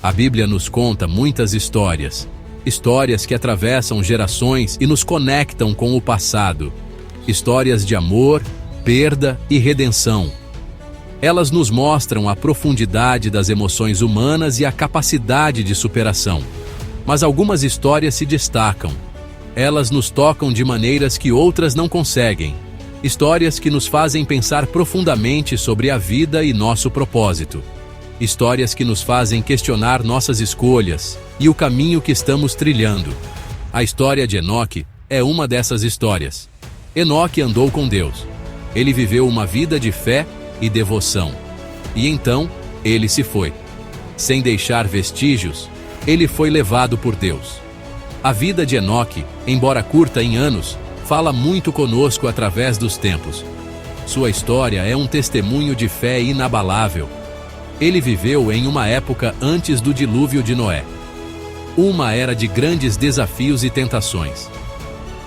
A Bíblia nos conta muitas histórias, histórias que atravessam gerações e nos conectam com o passado, histórias de amor, perda e redenção. Elas nos mostram a profundidade das emoções humanas e a capacidade de superação. Mas algumas histórias se destacam. Elas nos tocam de maneiras que outras não conseguem. Histórias que nos fazem pensar profundamente sobre a vida e nosso propósito. Histórias que nos fazem questionar nossas escolhas e o caminho que estamos trilhando. A história de Enoque é uma dessas histórias. Enoque andou com Deus. Ele viveu uma vida de fé e devoção. E então, ele se foi. Sem deixar vestígios, ele foi levado por Deus. A vida de Enoque, embora curta em anos, fala muito conosco através dos tempos. Sua história é um testemunho de fé inabalável. Ele viveu em uma época antes do dilúvio de Noé. Uma era de grandes desafios e tentações.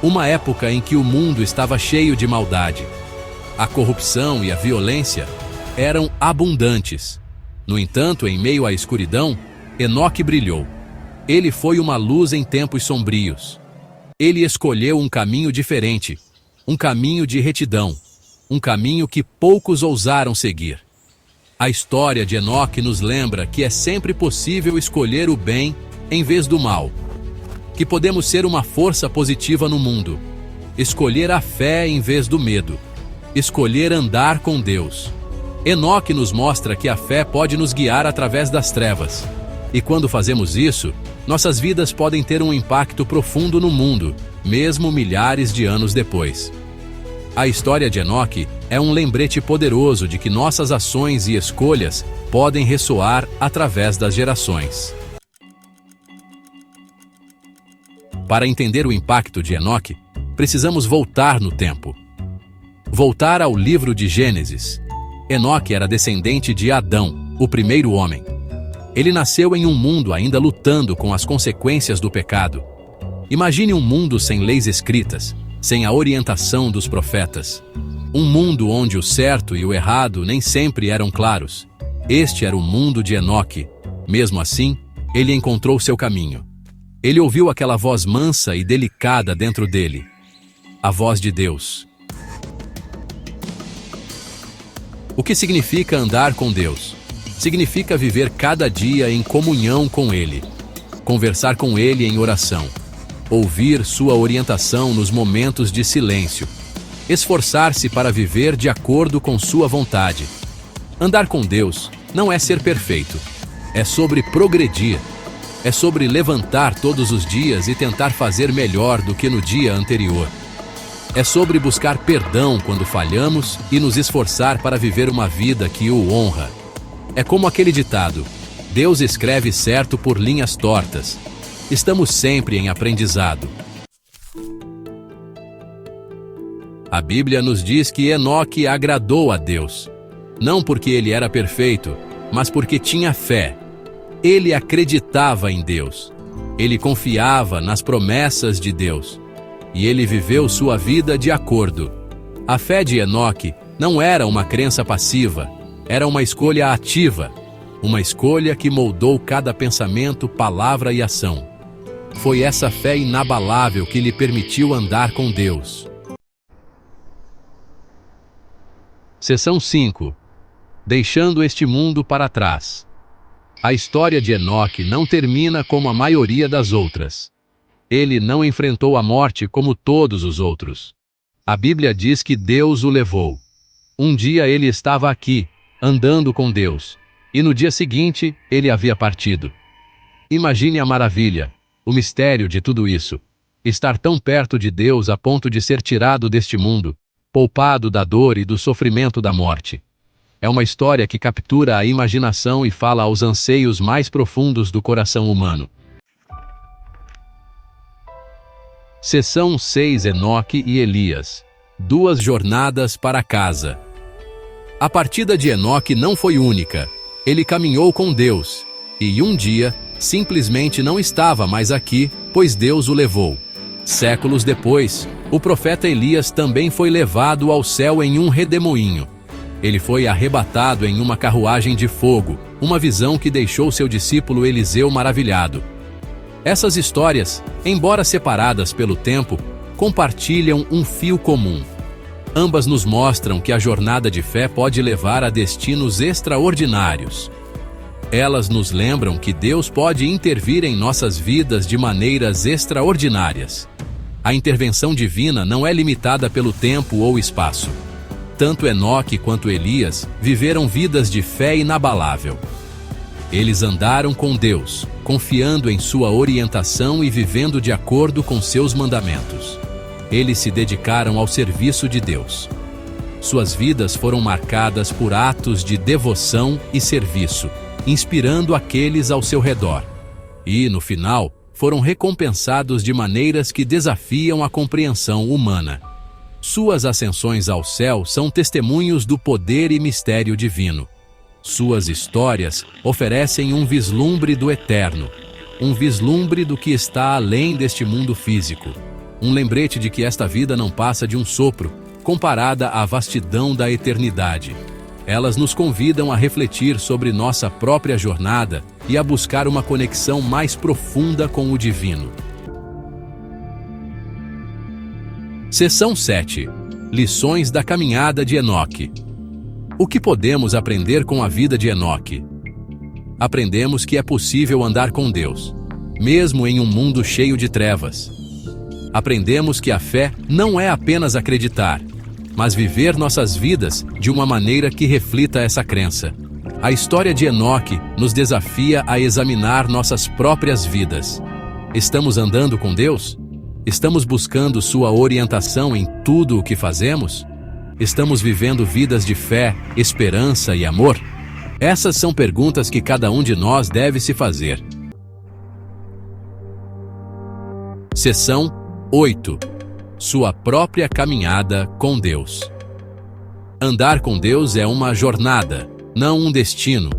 Uma época em que o mundo estava cheio de maldade. A corrupção e a violência eram abundantes. No entanto, em meio à escuridão, Enoque brilhou. Ele foi uma luz em tempos sombrios. Ele escolheu um caminho diferente, um caminho de retidão, um caminho que poucos ousaram seguir. A história de Enoque nos lembra que é sempre possível escolher o bem em vez do mal, que podemos ser uma força positiva no mundo, escolher a fé em vez do medo, escolher andar com Deus. Enoque nos mostra que a fé pode nos guiar através das trevas. E quando fazemos isso, nossas vidas podem ter um impacto profundo no mundo, mesmo milhares de anos depois. A história de Enoque é um lembrete poderoso de que nossas ações e escolhas podem ressoar através das gerações. Para entender o impacto de Enoque, precisamos voltar no tempo. Voltar ao livro de Gênesis. Enoque era descendente de Adão, o primeiro homem. Ele nasceu em um mundo ainda lutando com as consequências do pecado. Imagine um mundo sem leis escritas, sem a orientação dos profetas. Um mundo onde o certo e o errado nem sempre eram claros. Este era o mundo de Enoque. Mesmo assim, ele encontrou seu caminho. Ele ouviu aquela voz mansa e delicada dentro dele. A voz de Deus. O que significa andar com Deus? Significa viver cada dia em comunhão com Ele, conversar com Ele em oração, ouvir sua orientação nos momentos de silêncio, esforçar-se para viver de acordo com sua vontade. Andar com Deus não é ser perfeito, é sobre progredir, é sobre levantar todos os dias e tentar fazer melhor do que no dia anterior. É sobre buscar perdão quando falhamos e nos esforçar para viver uma vida que o honra. É como aquele ditado: Deus escreve certo por linhas tortas. Estamos sempre em aprendizado. A Bíblia nos diz que Enoque agradou a Deus, não porque ele era perfeito, mas porque tinha fé. Ele acreditava em Deus. Ele confiava nas promessas de Deus. E ele viveu sua vida de acordo. A fé de Enoque não era uma crença passiva, era uma escolha ativa, uma escolha que moldou cada pensamento, palavra e ação. Foi essa fé inabalável que lhe permitiu andar com Deus. Seção 5. Deixando este mundo para trás. A história de Enoque não termina como a maioria das outras. Ele não enfrentou a morte como todos os outros. A Bíblia diz que Deus o levou. Um dia ele estava aqui, andando com Deus, e no dia seguinte ele havia partido. Imagine a maravilha, o mistério de tudo isso. Estar tão perto de Deus a ponto de ser tirado deste mundo, poupado da dor e do sofrimento da morte. É uma história que captura a imaginação e fala aos anseios mais profundos do coração humano. Seção 6. Enoque e Elias. 2 jornadas para casa. A partida de Enoque não foi única. Ele caminhou com Deus, e um dia, simplesmente não estava mais aqui, pois Deus o levou. Séculos depois, o profeta Elias também foi levado ao céu em um redemoinho. Ele foi arrebatado em uma carruagem de fogo, uma visão que deixou seu discípulo Eliseu maravilhado. Essas histórias, embora separadas pelo tempo, compartilham um fio comum. Ambas nos mostram que a jornada de fé pode levar a destinos extraordinários. Elas nos lembram que Deus pode intervir em nossas vidas de maneiras extraordinárias. A intervenção divina não é limitada pelo tempo ou espaço. Tanto Enoque quanto Elias viveram vidas de fé inabalável. Eles andaram com Deus, confiando em sua orientação e vivendo de acordo com seus mandamentos. Eles se dedicaram ao serviço de Deus. Suas vidas foram marcadas por atos de devoção e serviço, inspirando aqueles ao seu redor. E, no final, foram recompensados de maneiras que desafiam a compreensão humana. Suas ascensões ao céu são testemunhos do poder e mistério divino. Suas histórias oferecem um vislumbre do eterno, um vislumbre do que está além deste mundo físico. Um lembrete de que esta vida não passa de um sopro, comparada à vastidão da eternidade. Elas nos convidam a refletir sobre nossa própria jornada e a buscar uma conexão mais profunda com o divino. Seção 7. Lições da caminhada de Enoque. O que podemos aprender com a vida de Enoque? Aprendemos que é possível andar com Deus, mesmo em um mundo cheio de trevas. Aprendemos que a fé não é apenas acreditar, mas viver nossas vidas de uma maneira que reflita essa crença. A história de Enoque nos desafia a examinar nossas próprias vidas. Estamos andando com Deus? Estamos buscando sua orientação em tudo o que fazemos? Estamos vivendo vidas de fé, esperança e amor? Essas são perguntas que cada um de nós deve se fazer. Seção 8. Sua própria caminhada com Deus. Andar com Deus é uma jornada, não um destino.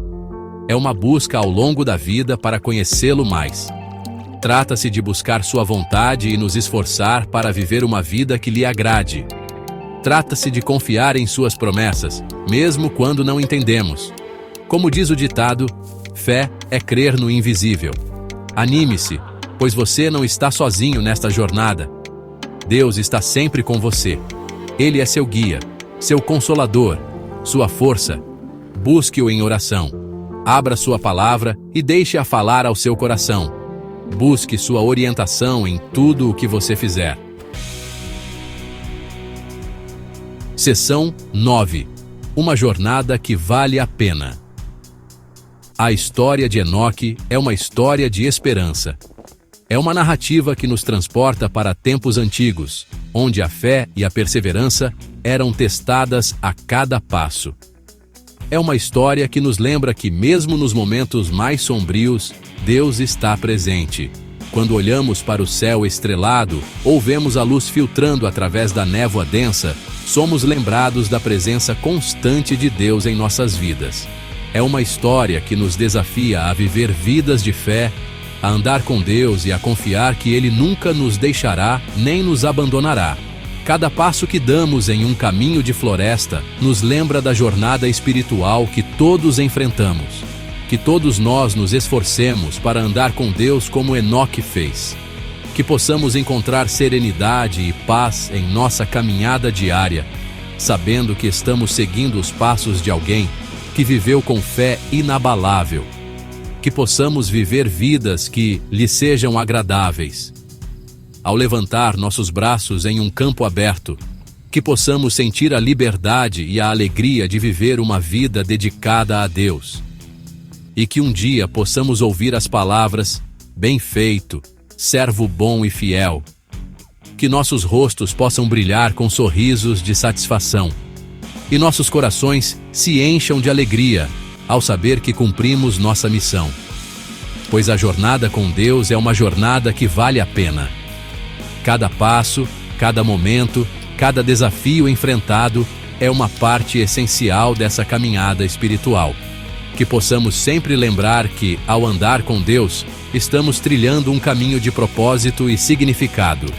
É uma busca ao longo da vida para conhecê-lo mais. Trata-se de buscar sua vontade e nos esforçar para viver uma vida que lhe agrade. Trata-se de confiar em suas promessas, mesmo quando não entendemos. Como diz o ditado, fé é crer no invisível. Anime-se, pois você não está sozinho nesta jornada. Deus está sempre com você. Ele é seu guia, seu consolador, sua força. Busque-o em oração. Abra sua palavra e deixe-a falar ao seu coração. Busque sua orientação em tudo o que você fizer. Seção 9. Uma jornada que vale a pena. A história de Enoque é uma história de esperança. É uma narrativa que nos transporta para tempos antigos, onde a fé e a perseverança eram testadas a cada passo. É uma história que nos lembra que, mesmo nos momentos mais sombrios, Deus está presente. Quando olhamos para o céu estrelado ou vemos a luz filtrando através da névoa densa, somos lembrados da presença constante de Deus em nossas vidas. É uma história que nos desafia a viver vidas de fé, a andar com Deus e a confiar que Ele nunca nos deixará nem nos abandonará. Cada passo que damos em um caminho de floresta nos lembra da jornada espiritual que todos enfrentamos. Que todos nós nos esforcemos para andar com Deus como Enoque fez. Que possamos encontrar serenidade e paz em nossa caminhada diária, sabendo que estamos seguindo os passos de alguém que viveu com fé inabalável. Que possamos viver vidas que lhe sejam agradáveis. Ao levantar nossos braços em um campo aberto, que possamos sentir a liberdade e a alegria de viver uma vida dedicada a Deus. E que um dia possamos ouvir as palavras, bem feito, servo bom e fiel. Que nossos rostos possam brilhar com sorrisos de satisfação. E nossos corações se encham de alegria ao saber que cumprimos nossa missão. Pois a jornada com Deus é uma jornada que vale a pena. Cada passo, cada momento, cada desafio enfrentado é uma parte essencial dessa caminhada espiritual. Que possamos sempre lembrar que, ao andar com Deus, estamos trilhando um caminho de propósito e significado.